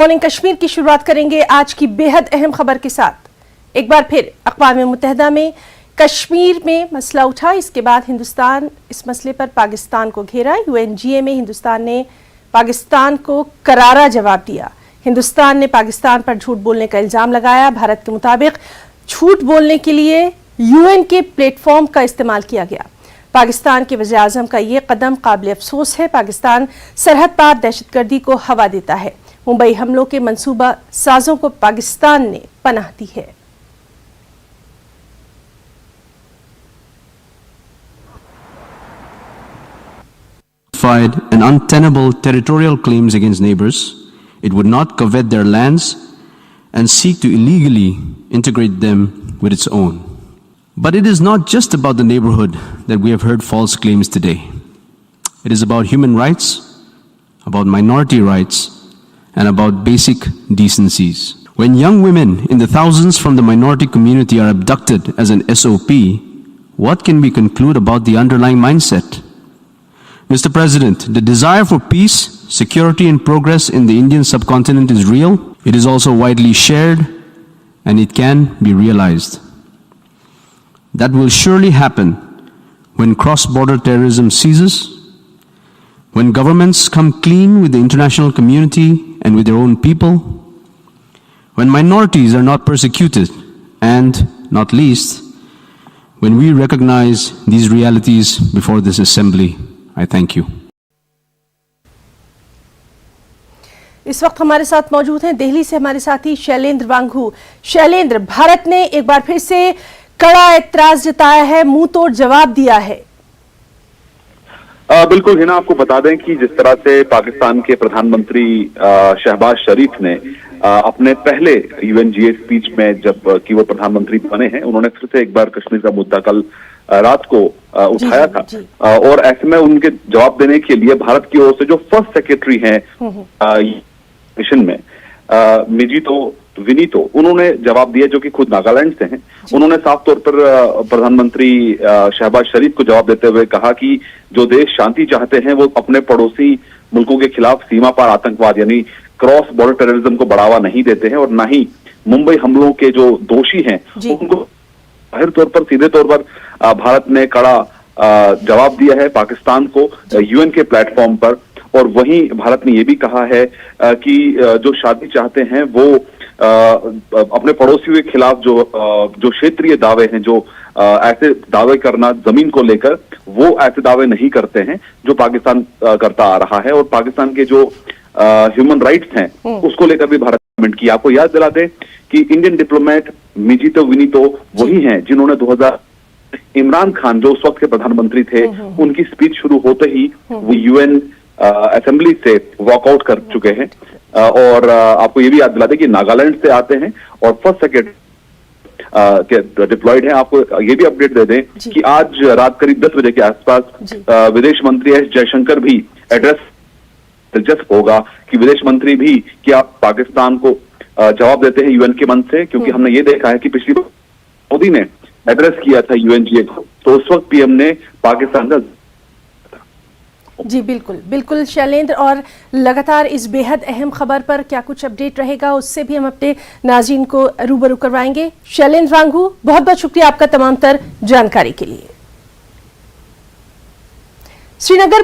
Morning Kashmir की शुरुआत करेंगे आज की बेहद अहम खबर के साथ। एक बार फिर अक़वाम मुत्तहिदा में कश्मीर में मसला उठा, इसके बाद हिंदुस्तान इस मसले पर पाकिस्तान को घेरा। UNGA में हिंदुस्तान ने पाकिस्तान को करारा जवाब दिया। हिंदुस्तान ने पाकिस्तान पर झूठ बोलने का इल्जाम लगाया। भारत के मुताबिक झूठ बोलने के लिए UN के प्लेटफॉर्म का इस्तेमाल किया गया। पाकिस्तान के वज़ीर आज़म का ये कदम काबिल अफसोस है। पाकिस्तान सरहद पार दहशतगर्दी को हवा देता है। मुंबई हमलों के मंसूबा साजों को पाकिस्तान ने पनाह दी है। And untenable territorial claims against neighbors, it would not covet their lands and seek to illegally integrate them with its own. But it is not just about the neighborhood that we have heard false claims today. It is about human rights, about minority rights, and about basic decencies. When young women in the thousands from the minority community are abducted as an SOP, what can we conclude about the underlying mindset? Mr. President, the desire for peace, security and progress in the Indian subcontinent is real. It is also widely shared and it can be realized. That will surely happen when cross-border terrorism ceases, when governments come clean with the international community and with their own people, when minorities are not persecuted, and not least, when we recognize these realities before this assembly. I thank you. इस वक्त हमारे साथ मौजूद हैं दिल्ली से हमारे साथी शैलेंद्र वांगू। शैलेंद्र, भारत ने एक बार फिर से कड़ा एतराज जताया है, मुंह तोड़ जवाब दिया है। बिल्कुल हिना, आपको बता दें कि जिस तरह से पाकिस्तान के प्रधानमंत्री शहबाज शरीफ ने अपने पहले UNGA स्पीच में जब कि वो प्रधानमंत्री बने हैं, उन्होंने फिर से एक बार कश्मीर का मुद्दा कल रात को उठाया था। और ऐसे में उनके जवाब देने के लिए भारत की ओर से जो फर्स्ट सेक्रेटरी हैं मिशन में मिजीतो विनीतो, उन्होंने जवाब दिया, जो कि खुद नागालैंड से हैं। उन्होंने साफ तौर पर प्रधानमंत्री शहबाज शरीफ को जवाब देते हुए कहा कि जो देश शांति चाहते हैं वो अपने पड़ोसी मुल्कों के खिलाफ सीमा पार आतंकवाद यानी क्रॉस बॉर्डर टेररिज्म को बढ़ावा नहीं देते हैं, और ना ही मुंबई हमलों के जो दोषी हैं उनको जाहिर तौर पर सीधे तौर पर भारत ने कड़ा जवाब दिया है पाकिस्तान को UN के प्लेटफॉर्म पर। और वहीं भारत ने यह भी कहा है कि जो शांति चाहते हैं वो अपने पड़ोसियों के खिलाफ जो क्षेत्रीय दावे हैं, जो ऐसे दावे करना जमीन को लेकर, वो ऐसे दावे नहीं करते हैं जो पाकिस्तान करता आ रहा है। और पाकिस्तान के जो ह्यूमन राइट्स हैं उसको लेकर भी भारत कमेंट किया। आपको याद दिला दें कि इंडियन डिप्लोमेट मिजीतो विनीतो वही हैं जिन्होंने 2000 इमरान खान जो उस वक्त के प्रधानमंत्री थे, उनकी स्पीच शुरू होते ही वो UN असेंबली से वॉकआउट कर चुके हैं। और आपको ये भी याद दिला दें कि नागालैंड से आते हैं और फर्स्ट सेक्रेटरी डिप्लॉयड हैं। आपको ये भी अपडेट दे दें कि आज रात करीब 10 बजे के आसपास विदेश मंत्री S जयशंकर भी एड्रेस, दिलचस्प होगा कि विदेश मंत्री भी क्या पाकिस्तान को जवाब देते हैं UN के मंच से, क्योंकि हमने ये देखा है कि पिछली बार मोदी ने एड्रेस किया था UNGA को, तो उस वक्त PM ने पाकिस्तान का। जी बिल्कुल बिल्कुल शैलेंद्र, और लगातार इस बेहद अहम खबर पर क्या कुछ अपडेट रहेगा उससे भी हम अपने नाज़रीन को रूबरू करवाएंगे। शैलेंद्र वांगू, बहुत बहुत शुक्रिया आपका तमाम तर जानकारी के लिए। श्रीनगर